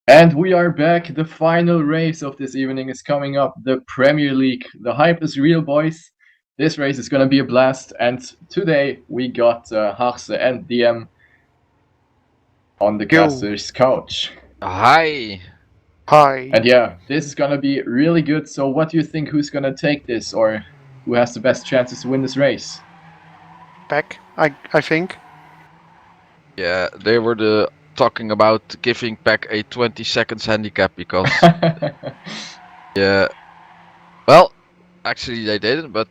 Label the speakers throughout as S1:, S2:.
S1: And we are back. The final race of this evening is coming up, the Premier League. The hype is real, boys. This race is going to be a blast. And today we got Harse and DM on the
S2: Yo,
S1: caster's couch.
S3: Hi.
S2: hi.
S1: And yeah, this is going to be really good. So, what do you think? Who's going to take this, or who has the best chances to win this race?
S2: Back, I think.
S3: Yeah, they were talking about giving Pack a 20 seconds handicap because yeah. Well, actually they didn't, but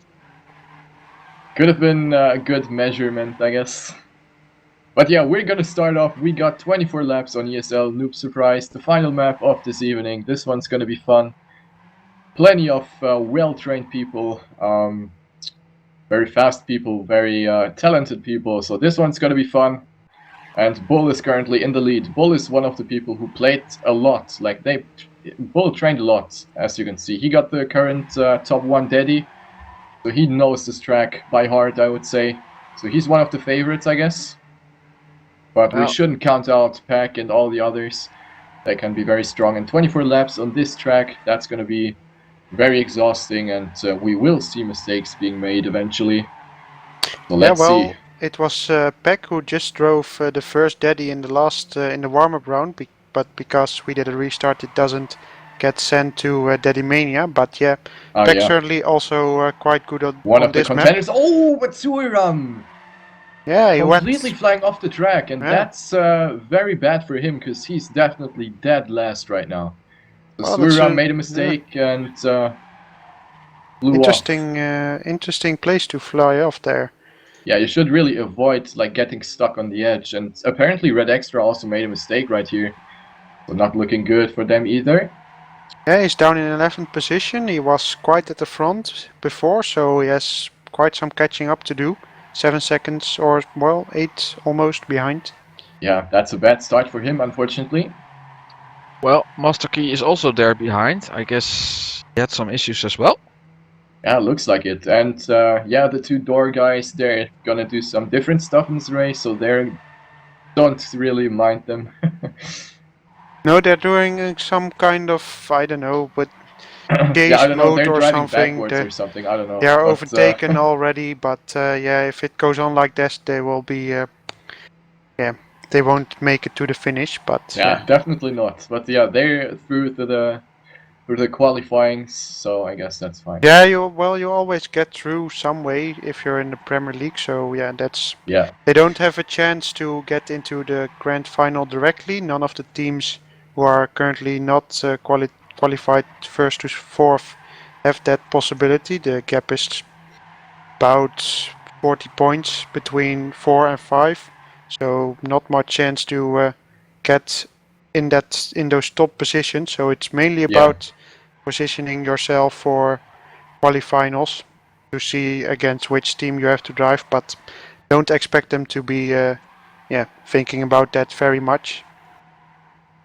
S1: Could have been a good measurement, I guess. But yeah, we're gonna start off. We got 24 laps on ESL Noob Surprise, the final map of this evening. This one's gonna be fun. Plenty of well-trained people, very fast people, very talented people. So this one's gonna be fun. And Bull is currently in the lead. Bull is one of the people who played a lot. Bull trained a lot, as you can see. He got the current top 1 daddy, so he knows this track by heart, I would say. So he's one of the favorites, I guess. But we shouldn't count out Pack and all the others. They can be very strong. And 24 laps on this track, that's going to be very exhausting, and we will see mistakes being made eventually. So let's see.
S2: It was Peck who just drove the first daddy in the warm-up round, but because we did a restart, it doesn't get sent to Daddy Mania. But yeah, Peck certainly also quite good on
S1: one of the
S2: this
S1: contenders.
S2: map.
S1: Oh, but Suiram!
S2: Yeah, he
S1: completely
S2: went
S1: flying off the track, and that's very bad for him because he's definitely dead last right now. So Suiram made a mistake and blew
S2: interesting place to fly off there.
S1: Yeah, you should really avoid like getting stuck on the edge. And apparently Red Extra also made a mistake right here. So not looking good for them either.
S2: Yeah, he's down in 11th position. He was quite at the front before, so he has quite some catching up to do. 7 seconds or, well, 8 almost behind.
S1: Yeah, that's a bad start for him, unfortunately.
S3: Well, Master Key is also there behind. I guess he had some issues as well.
S1: Yeah, looks like it. And yeah, the two door guys, they're gonna do some different stuff in this race, so they don't really mind them.
S2: No, they're doing some kind of, I don't know, but chase
S1: yeah, I don't know,
S2: mode
S1: they're
S2: or
S1: driving
S2: something.
S1: backwards or something, I don't know.
S2: They are
S1: but,
S2: overtaken already, but yeah, if it goes on like this, they will be, yeah, they won't make it to the finish, but...
S1: Yeah, definitely not. But yeah, they're through to the qualifying, so I guess that's fine.
S2: Yeah, you always get through some way if you're in the Premier League, so yeah, that's...
S1: Yeah.
S2: They don't have a chance to get into the grand final directly. None of the teams who are currently not qualified first to fourth have that possibility. The gap is about 40 points between 4 and 5, so not much chance to get in those top positions. So it's mainly about positioning yourself for qualifinals to see against which team you have to drive, but don't expect them to be thinking about that very much.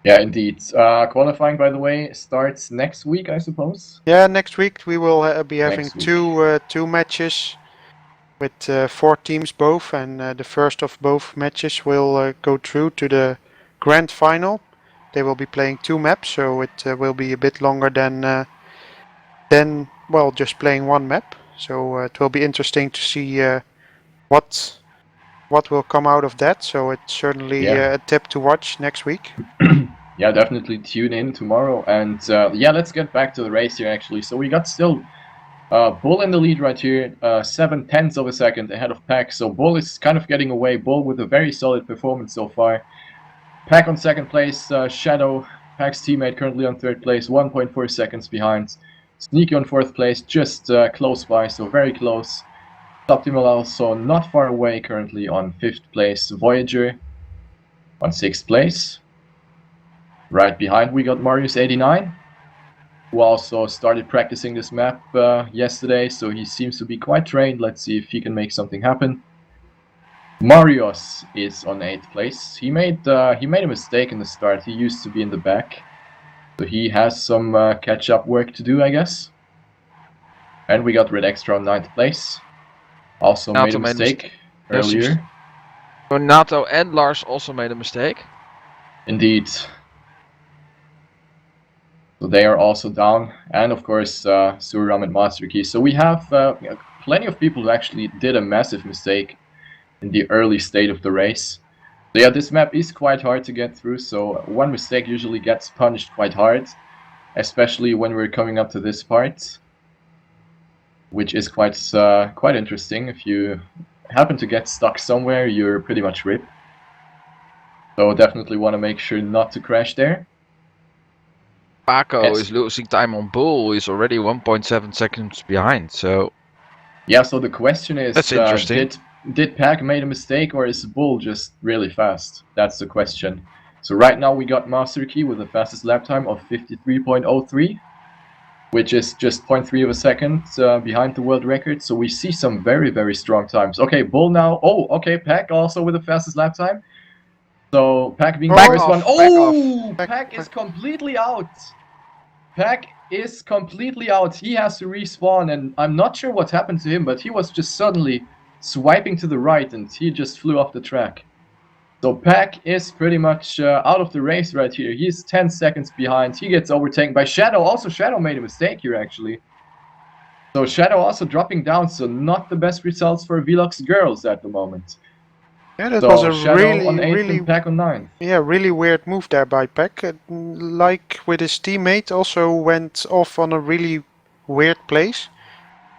S1: Yeah, indeed. Qualifying, by the way, starts next week, I suppose.
S2: Yeah, next week we will be having two matches with 4 teams both, and the first of both matches will go through to the grand final. They will be playing 2 maps, so it will be a bit longer than well, just playing 1 map. So it will be interesting to see what will come out of that. So it's certainly a tip to watch next week.
S1: Yeah, definitely tune in tomorrow. And yeah, let's get back to the race here actually. So we got still Bull in the lead right here, 7/10 of a second ahead of Pack. So Bull is kind of getting away. Bull with a very solid performance so far. Pack on second place, Shadow, Pack's teammate, currently on third place, 1.4 seconds behind. Sneaky on fourth place, just close by, so very close. Optimal also not far away, currently on fifth place. Voyager on sixth place. Right behind we got Marius89, who also started practicing this map yesterday, so he seems to be quite trained. Let's see if he can make something happen. Marius is on 8th place. He made a mistake in the start. He used to be in the back, so he has some catch-up work to do, I guess. And we got Red Extra on 9th place. Also made a mistake earlier.
S3: So Nato and Lars also made a mistake.
S1: Indeed. So they are also down, and of course Suram and Master Key. So we have plenty of people who actually did a massive mistake in the early state of the race. So yeah, this map is quite hard to get through, so one mistake usually gets punished quite hard, especially when we're coming up to this part, which is quite interesting. If you happen to get stuck somewhere, you're pretty much ripped. So definitely want to make sure not to crash there.
S3: Paco is losing time on Bull. He's already 1.7 seconds behind. So
S1: yeah, so the question is,
S3: that's interesting.
S1: Did Pac made a mistake or is Bull just really fast? That's the question. So right now we got Master Key with the fastest lap time of 53.03, which is just 0.3 of a second behind the world record. So we see some very, very strong times. Okay, Bull now. Oh, okay, Pac also with the fastest lap time. So Pac being the first one. Oh, Pac is completely out. Pac is completely out. He has to respawn, and I'm not sure what happened to him, but he was just suddenly swiping to the right, and he just flew off the track. So Pac is pretty much out of the race right here. He's 10 seconds behind. He gets overtaken by Shadow. Also, Shadow made a mistake here, actually. So Shadow also dropping down, so not the best results for Velux girls at the moment.
S2: Yeah, that was a
S1: Shadow on 8th and Pac on 9th.
S2: Yeah, really weird move there by Pac. Like with his teammate, also went off on a really weird place,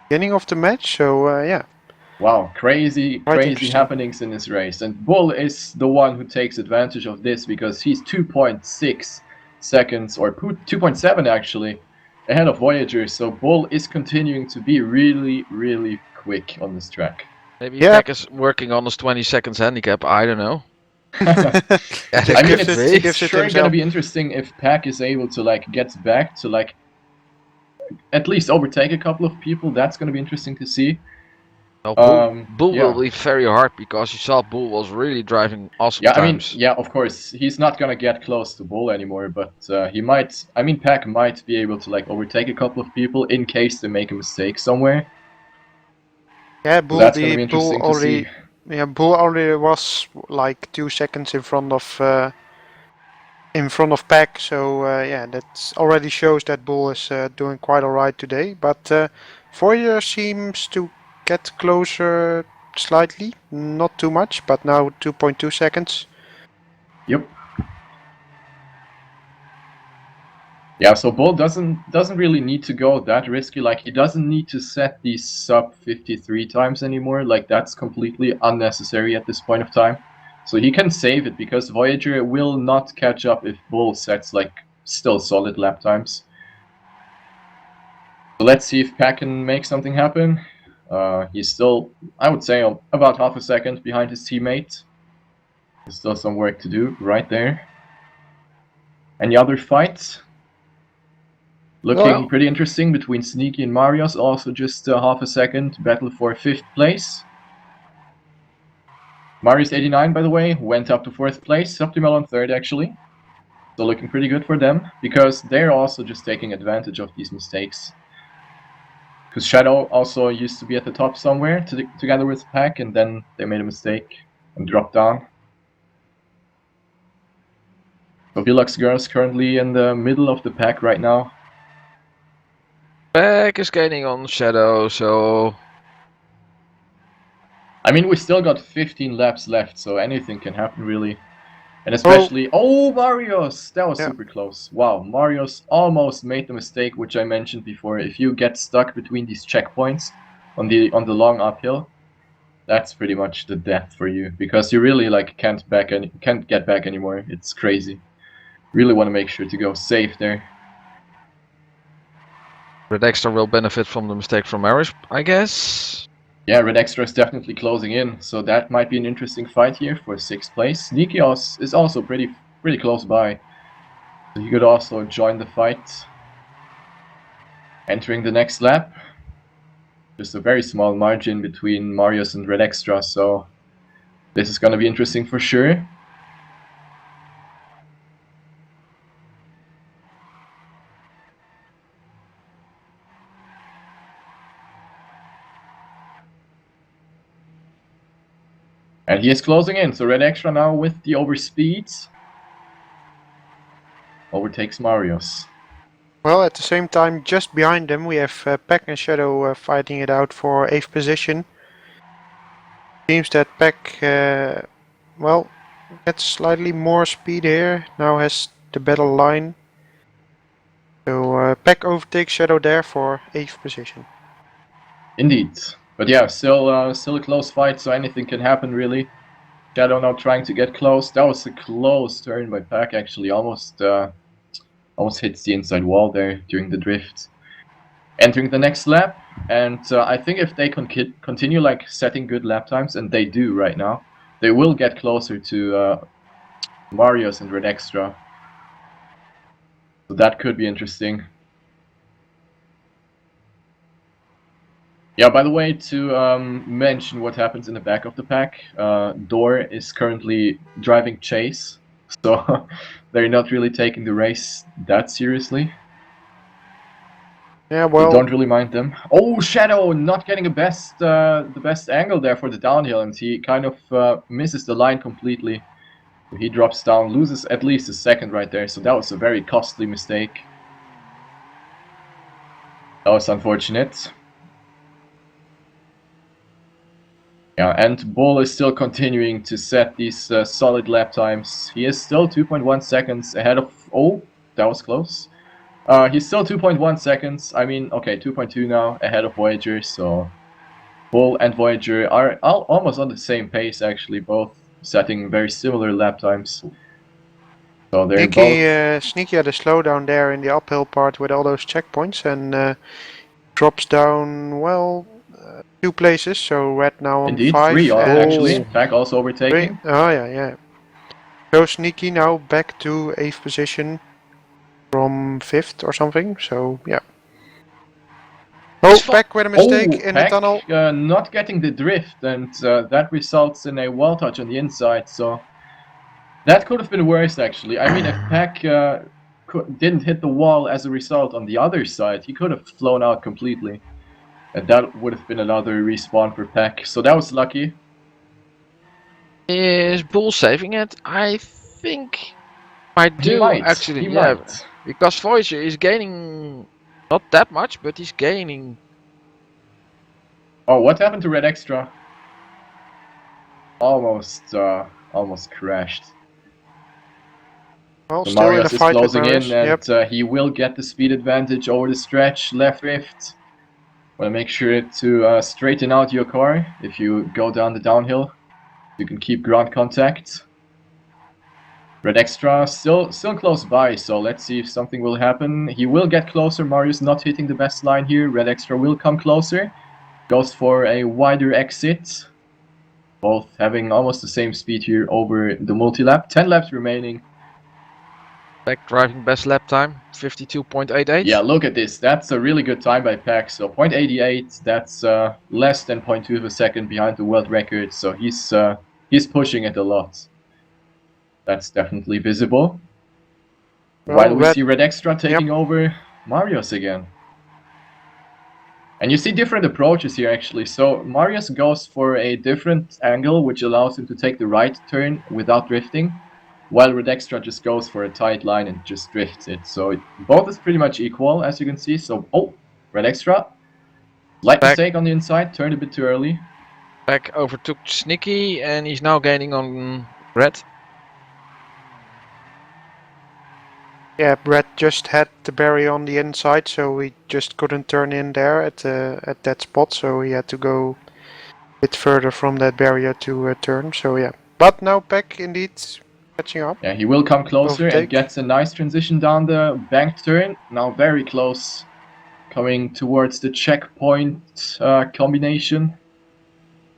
S2: beginning of the match. So yeah.
S1: Wow, crazy happenings in this race. And Bull is the one who takes advantage of this because he's 2.6 seconds, or 2.7 actually, ahead of Voyager. So Bull is continuing to be really, really quick on this track.
S3: Maybe Pac is working on his 20 seconds handicap. I don't know.
S1: I mean, it's sure going to be interesting if Pac is able to get back to at least overtake a couple of people. That's going to be interesting to see.
S3: No, Bull will be very hard because you saw Bull was really driving awesome times.
S1: Yeah, of course, he's not gonna get close to Bull anymore, but he might. I mean, Pac might be able to overtake a couple of people in case they make a mistake somewhere.
S2: Yeah, Bull.
S1: So that's gonna be interesting to see.
S2: Yeah, Bull already was like 2 seconds in front of Pac. So yeah, that already shows that Bull is doing quite alright today. But Voyager seems to get closer slightly, not too much, but now 2.2 seconds.
S1: Yep. Yeah, so Bull doesn't really need to go that risky. He doesn't need to set these sub 53 times anymore. That's completely unnecessary at this point of time. So he can save it because Voyager will not catch up if Bull sets still solid lap times. So let's see if Pac can make something happen. He's still, I would say, about half a second behind his teammate. There's still some work to do right there. Any other fights? Looking pretty interesting between Sneaky and Marios. Also just half a second. Battle for 5th place. Marios 89, by the way, went up to 4th place. Optimal on 3rd, actually. So looking pretty good for them, because they're also just taking advantage of these mistakes. Because Shadow also used to be at the top somewhere together with Pac, and then they made a mistake and dropped down. So Velux Girls currently in the middle of the pack right now.
S3: Pac is gaining on Shadow, so...
S1: I mean, we still got 15 laps left, so anything can happen, really. And especially... Oh, Marios! That was super close. Wow, Marios almost made the mistake which I mentioned before. If you get stuck between these checkpoints on the long uphill, that's pretty much the death for you. Because you really can't get back anymore. It's crazy. Really want to make sure to go safe there.
S3: Red Extra will benefit from the mistake from Marius, I guess.
S1: Yeah, Red Extra is definitely closing in, so that might be an interesting fight here for 6th place. Nikios is also pretty close by, so he could also join the fight. Entering the next lap. Just a very small margin between Marius and Red Extra, so this is gonna be interesting for sure. And he is closing in, so Red Extra now with the overspeed overtakes Marius.
S2: Well, at the same time, just behind them, we have Peck and Shadow fighting it out for 8th position. Seems that Peck, well, gets slightly more speed here. Now has the better line. So Peck overtakes Shadow there for 8th position.
S1: Indeed. But yeah, still a close fight, so anything can happen really. Shadow now trying to get close. That was a close turn by Pack actually. Almost hits the inside wall there during the drift. Entering the next lap, and I think if they continue like setting good lap times, and they do right now, they will get closer to Marios and Red Extra. So that could be interesting. Yeah, by the way, to mention what happens in the back of the pack, Door is currently driving Chase, so they're not really taking the race that seriously.
S2: Yeah,
S1: So
S2: well,
S1: don't really mind them. Oh, Shadow not getting the best angle there for the downhill, and he kind of misses the line completely. He drops down, loses at least a second right there, so that was a very costly mistake. That was unfortunate. Yeah, and Bull is still continuing to set these solid lap times. He is still 2.1 seconds ahead of... Oh, that was close. He's still 2.1 seconds. I mean, okay, 2.2 now ahead of Voyager, so... Bull and Voyager are almost on the same pace, actually, both setting very similar lap times. So they're both...
S2: Sneaky had a slowdown there in the uphill part with all those checkpoints and drops down, well, 2 places. So Red now on
S1: Indeed,
S2: 5
S1: 3
S2: and
S1: actually. Pack also
S2: 3.
S1: overtaking.
S2: Oh yeah. So Sneaky now back to 8th position from 5th or something. So yeah. Oh, Peck with a mistake in the
S1: Pack
S2: tunnel.
S1: not getting the drift, and that results in a wall touch on the inside, so that could have been worse actually. I mean, if Pack didn't hit the wall as a result on the other side, he could have flown out completely, and that would have been another respawn for Pack, so that was lucky.
S3: Is Bull saving it? I think might do
S1: He might,
S3: actually.
S1: he
S3: Yeah,
S1: might.
S3: because Voyager is gaining not that much, but he's gaining.
S1: Oh, what happened to Red Extra? Almost crashed.
S2: Well,
S1: So
S2: still in a
S1: Marios is
S2: fight with
S1: closing in,
S2: Marius.
S1: and
S2: Yep.
S1: he will get the speed advantage over the stretch. Left drift. Want to make sure to straighten out your car if you go down the downhill. You can keep ground contact. Red Extra still close by, so let's see if something will happen. He will get closer. Marius not hitting the best line here. Red Extra will come closer. Goes for a wider exit. Both having almost the same speed here over the multi-lap. 10 laps remaining.
S3: Back driving best lap time, 52.88.
S1: Yeah, look at this. That's a really good time by Pack. So 0.88, that's less than 0.2 of a second behind the world record. So he's pushing it a lot. That's definitely visible. While we see Red Extra taking over Marius again. And you see different approaches here actually. So Marius goes for a different angle which allows him to take the right turn without drifting, while Red Extra just goes for a tight line and just drifts it. So both is pretty much equal as you can see. So Red Extra, light mistake on the inside, turned a bit too early.
S3: Back overtook Sneaky and he's now gaining on Red.
S2: Yeah, Brett just had the barrier on the inside, so he just couldn't turn in there at that spot. So he had to go a bit further from that barrier to turn. So yeah, but now Peck indeed catching up.
S1: Yeah, he will come closer and gets a nice transition down the banked turn. Now very close, coming towards the checkpoint combination,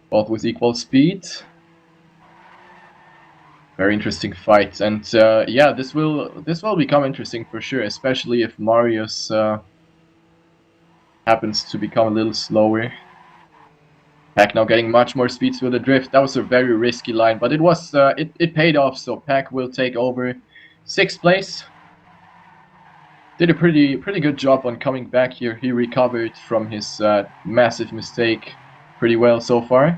S1: both with equal speed. Very interesting fight, and yeah, this will become interesting for sure, especially if Marius happens to become a little slower. Pack now getting much more speed through the drift. That was a very risky line, but it paid off. So Pack will take over 6th place. Did a pretty good job on coming back here. He recovered from his massive mistake pretty well so far.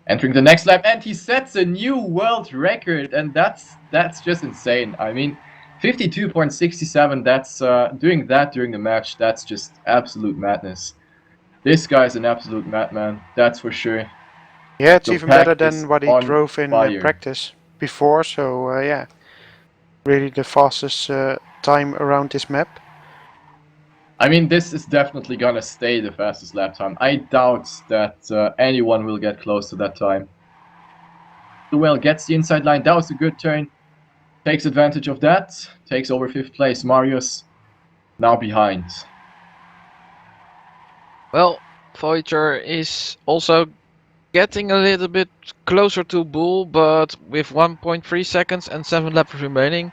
S1: Entering the next lap, and he sets a new world record, and that's just insane. I mean, 52.67, that's doing that during the match, that's just absolute madness. This guy's an absolute madman, that's for sure.
S2: Yeah, it's
S1: So
S2: even better
S1: Pack is
S2: than what he
S1: on
S2: drove in
S1: fire.
S2: practice before, so yeah. Really the fastest time around this map.
S1: I mean, this is definitely gonna stay the fastest lap time. I doubt that anyone will get close to that time. Well, gets the inside line, that was a good turn. Takes advantage of that, takes over 5th place. Marius now behind.
S3: Well, Voyager is also getting a little bit closer to Bull, but with 1.3 seconds and 7 laps remaining,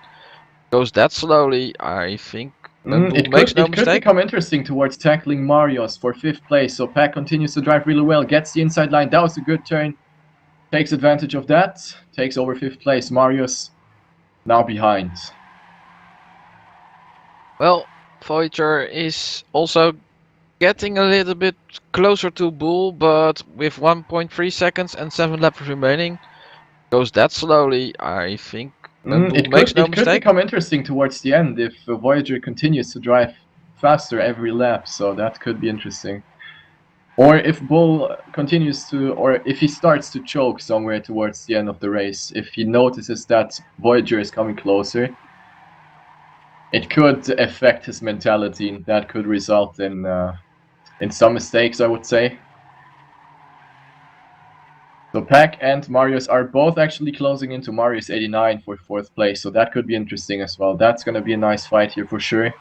S3: goes that slowly, I think. Bull
S1: It
S3: makes no
S1: could
S3: mistake.
S1: become interesting towards tackling Marius for 5th place. So Pack continues to drive really well, gets the inside line, that was a good turn. Takes advantage of that, takes over 5th place. Marius now behind.
S3: Well, Voyager is also getting a little bit closer to Bull, but with 1.3 seconds and 7 laps remaining, goes that slowly, I think. Bull makes no
S1: It could
S3: mistake.
S1: become interesting towards the end if Voyager continues to drive faster every lap, so that could be interesting. Or if Bull continues to, or if he starts to choke somewhere towards the end of the race, if he notices that Voyager is coming closer, it could affect his mentality, and that could result in some mistakes, I would say. So Pack and Marius are both actually closing into Marius 89 for 4th place, so that could be interesting as well. That's gonna be a nice fight here for sure.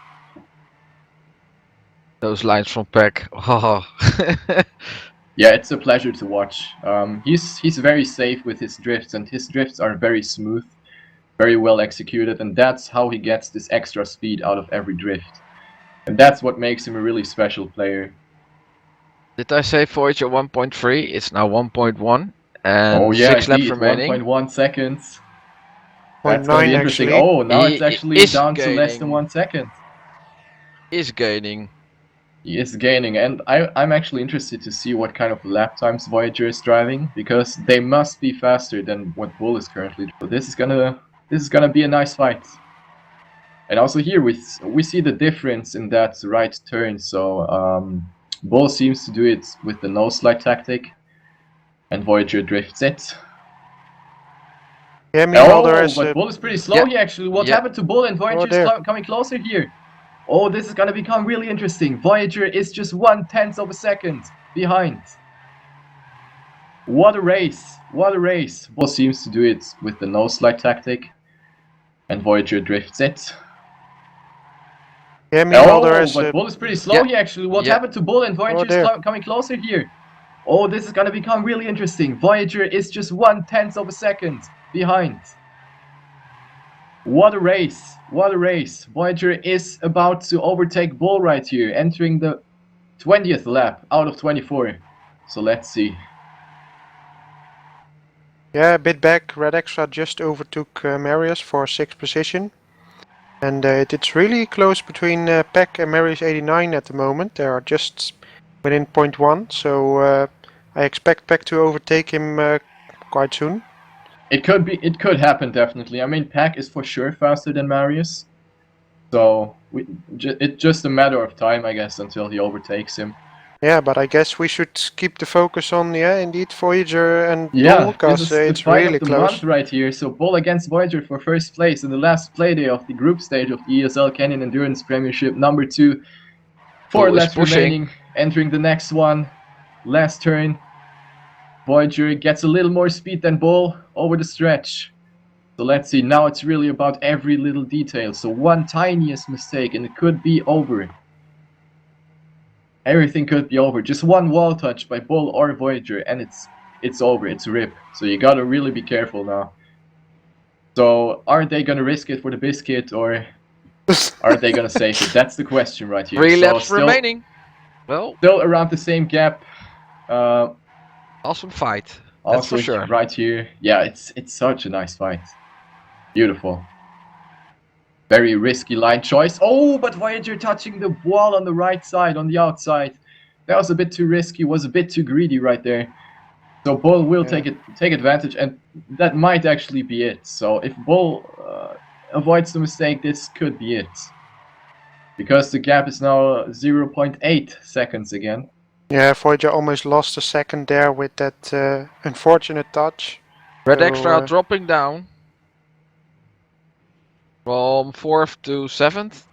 S3: Those lines from Peck. Oh.
S1: Yeah, it's a pleasure to watch. He's very safe with his drifts, and his drifts are very smooth, very well executed, and that's how he gets this extra speed out of every drift. And that's what makes him a really special player.
S3: Did I say Voyager 1.3? It's now 1.1 and
S1: Oh yeah,
S3: 6 laps
S1: indeed,
S3: remaining.
S1: 1.1 seconds. That's
S2: 0.9
S1: gonna be interesting.
S2: actually.
S1: Oh, now
S3: He
S1: it's actually
S3: is
S1: down to less than
S3: gaining.
S1: 1 second.
S3: Is gaining.
S1: He is gaining, and I'm actually interested to see what kind of lap times Voyager is driving, because they must be faster than what Bull is currently doing. So this is gonna be a nice fight. And also here we see the difference in that right turn. So Bull seems to do it with the no slide tactic, and Voyager drifts it.
S2: Yeah, meanwhile there
S1: Oh,
S2: is
S1: but Bull is pretty slow here actually. What happened to Bull, and Voyager is coming closer here? Oh, this is gonna become really interesting. Voyager is just 1/10 of a second behind. What a race! What a race! Bull seems to do it with the no slide tactic, and Voyager drifts it.
S2: Yeah, meanwhile there
S1: Oh,
S2: is
S1: but Bull is pretty slow here actually. What happened to Bull, and Voyager is coming closer here? Oh, this is gonna become really interesting. Voyager is just 1/10 of a second behind. What a race! What a race! Voyager is about to overtake Bull right here, entering the 20th lap out of 24. So let's see.
S2: Yeah, a bit back. Red Extra just overtook Marius for 6th position. And it's really close between Peck and Marius 89 at the moment. They are just within 0.1, so I expect Peck to overtake him quite soon.
S1: It could happen definitely. I mean, Pack is for sure faster than Marius, so it's just a matter of time, I guess, until he overtakes him.
S2: Yeah, but I guess we should keep the focus on, indeed, Voyager and
S1: Bull,
S2: because it's really close.
S1: Month right here. So Bull against Voyager for 1st place in the last Playday of the group stage of the ESL Canyon Endurance Premiership number 2. 4 laps remaining, entering the next one. Last turn. Voyager gets a little more speed than Bull over the stretch. So let's see, now it's really about every little detail. So one tiniest mistake and it could be over. Everything could be over. Just one wall touch by Bull or Voyager and it's over, it's rip. So you gotta really be careful now. So are they gonna risk it for the biscuit or are they gonna save it? That's the question right here.
S3: 3 laps remaining. Well,
S1: still around the same gap.
S3: Awesome fight. That's for sure.
S1: Right here. Yeah, it's such a nice fight. Beautiful. Very risky line choice. Oh, but Voyager touching the wall on the right side, on the outside. That was a bit too risky, was a bit too greedy right there. So Bull will take advantage, and that might actually be it. So if Bull avoids the mistake, this could be it. Because the gap is now 0.8 seconds again.
S2: Yeah, Voyager almost lost a second there with that unfortunate touch.
S3: Red
S2: So,
S3: Extra dropping down from 4th to 7th.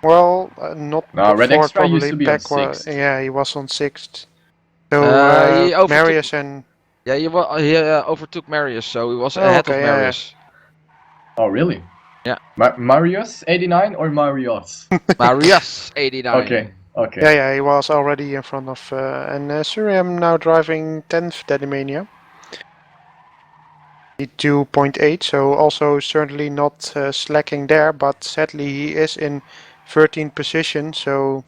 S2: Well, not
S1: Now, Red
S2: fourth
S1: Extra used
S2: probably.
S1: to be on
S2: Back
S1: 6th.
S2: yeah, he was on 6th. So
S3: He overtook.
S2: Marius and
S3: Yeah, he overtook Marius, so he was
S2: oh,
S3: ahead of
S2: okay, yeah,
S3: Marius.
S1: Oh, really?
S3: Yeah.
S1: Marius 89 or Marios?
S3: Marius 89.
S1: Okay, okay.
S2: yeah, he was already in front of and Suriam now driving 10th Dedimania. 2.8, so also certainly not slacking there, but sadly he is in 13th position, so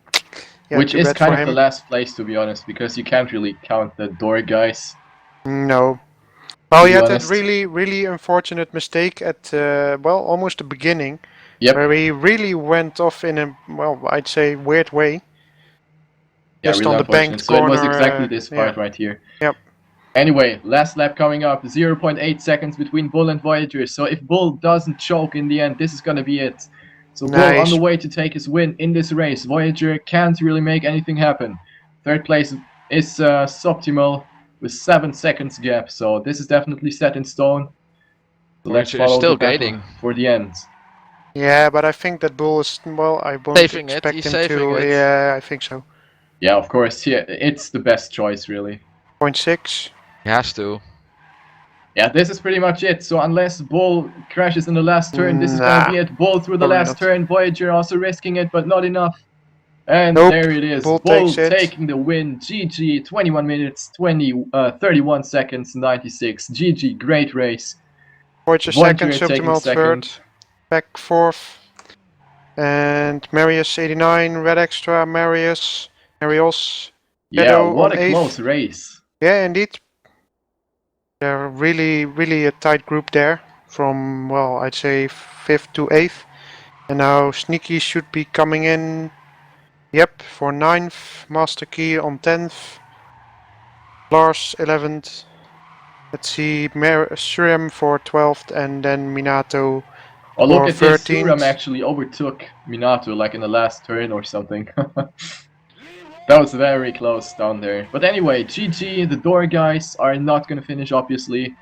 S2: yeah,
S1: Which
S2: too
S1: is
S2: bad for
S1: kind of
S2: him.
S1: the last place, to be honest, because you can't really count the door guys.
S2: No. Well,
S1: To
S2: he
S1: be
S2: had that
S1: honest.
S2: really unfortunate mistake at, well, almost the beginning,
S1: Yep.
S2: where he really went off in a, well, I'd say weird way.
S1: Yeah,
S2: Just
S1: really
S2: on the
S1: unfortunate.
S2: banked
S1: So it was
S2: corner,
S1: exactly this
S2: yeah.
S1: part right here.
S2: Yep.
S1: Anyway, last lap coming up, 0.8 seconds between Bull and Voyager. So if Bull doesn't choke in the end, this is gonna be it. So Bull on the way to take his win in this race. Voyager can't really make anything happen. Third place is Subtimal with 7 seconds gap. So this is definitely set in stone. So let's
S3: Voyager is
S1: follow
S3: still
S1: the battle
S3: gaining.
S1: for the end.
S2: Yeah, but I think that Bull is, well, I won't
S3: Saving it,
S2: expect
S3: he's
S2: him
S3: saving
S2: to,
S3: it.
S2: yeah, I think so.
S1: Yeah, of course. Yeah, it's the best choice, really.
S2: 0.6.
S3: He has to.
S1: Yeah, this is pretty much it. So unless Bull crashes in the last turn, this is gonna be it. Bull through the
S2: probably
S1: last
S2: not.
S1: turn. Voyager also risking it, but not enough. And
S2: Nope,
S1: there it is.
S2: Bull
S1: Bull
S2: takes it.
S1: taking the win. GG. 21 minutes, 31 seconds, 96. GG. Great race.
S2: Voyager second, Subtimal third, back fourth, and Marius 89, Red Extra, Marius,
S1: Yeah,
S2: Shadow
S1: what
S2: on
S1: a close
S2: 8th.
S1: race.
S2: Yeah, indeed. They're really a tight group there, from, well, I'd say 5th to 8th. And now Sneaky should be coming in, yep, for 9th, Master Key on 10th, Lars 11th. Let's see, Surim for 12th, and then Minato.
S1: Oh, look
S2: for
S1: at this.
S2: 13th.
S1: Suram actually overtook Minato like in the last turn or something. That was very close down there. But anyway, GG. The door guys are not gonna finish, obviously.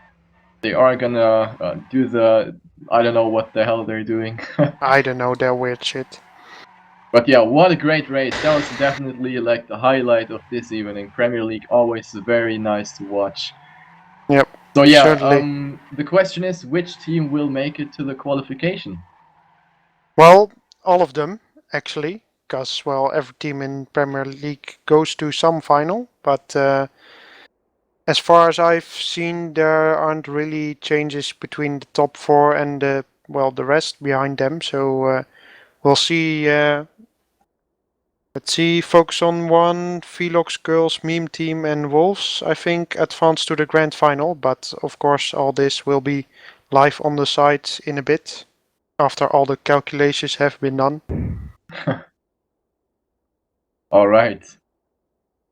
S1: They are gonna do the... I don't know what the hell they're doing.
S2: I don't know, their weird shit.
S1: But yeah, what a great race. That was definitely like the highlight of this evening. Premier League, always very nice to watch.
S2: Yep.
S1: So yeah,
S2: certainly.
S1: the question is, which team will make it to the qualification?
S2: Well, all of them, actually. Because, well, every team in Premier League goes to some final. But as far as I've seen, there aren't really changes between the top 4 and the, well, the rest behind them. So we'll see. Let's see, Focus on 1, Velox Girls, Meme Team and Wolves, I think, advance to the grand final. But of course, all this will be live on the site in a bit, after all the calculations have been done.
S1: Alright.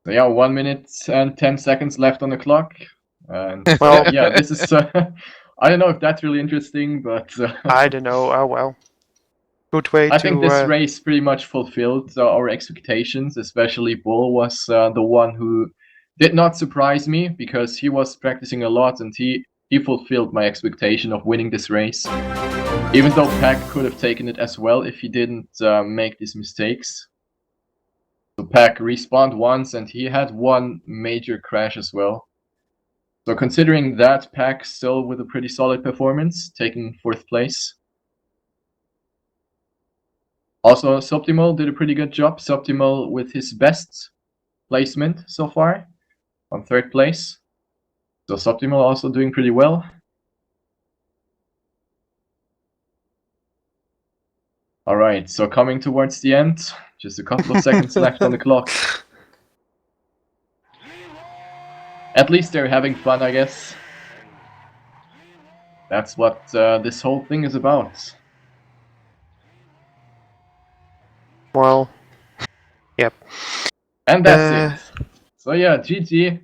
S1: So yeah, 1 minute and 10 seconds left on the clock. And
S2: Well,
S1: yeah, this is... I don't know if that's really interesting, but...
S2: I don't know, oh well. Good way
S1: I
S2: to...
S1: think this race pretty much fulfilled our expectations, especially Bull was the one who did not surprise me because he was practicing a lot and he fulfilled my expectation of winning this race. Even though Pack could have taken it as well if he didn't make these mistakes. So Pack respawned once and he had one major crash as well. So considering that, Pack still with a pretty solid performance, taking 4th place. Also, Subtimal did a pretty good job. Subtimal with his best placement so far on 3rd place. So Subtimal also doing pretty well. Alright, so coming towards the end. Just a couple of seconds left on the clock. At least they're having fun, I guess. That's what this whole thing is about.
S2: Well, yep.
S1: And that's it. So yeah, GG.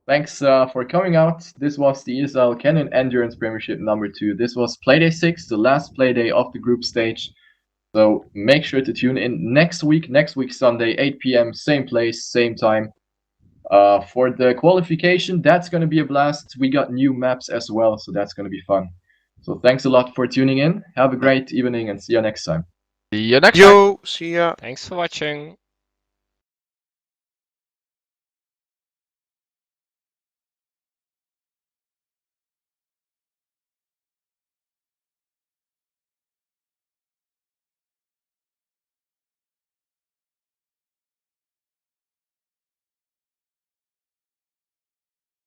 S1: Thanks for coming out. This was the ESL Canon Endurance Premiership number 2. This was Playday 6, the last Playday of the group stage. So make sure to tune in next week Sunday, 8 p.m., same place, same time. For the qualification, that's going to be a blast. We got new maps as well, so that's going to be fun. So thanks a lot for tuning in. Have a great evening and see you next time.
S3: See you next time.
S2: Yo, see ya.
S4: Thanks for watching.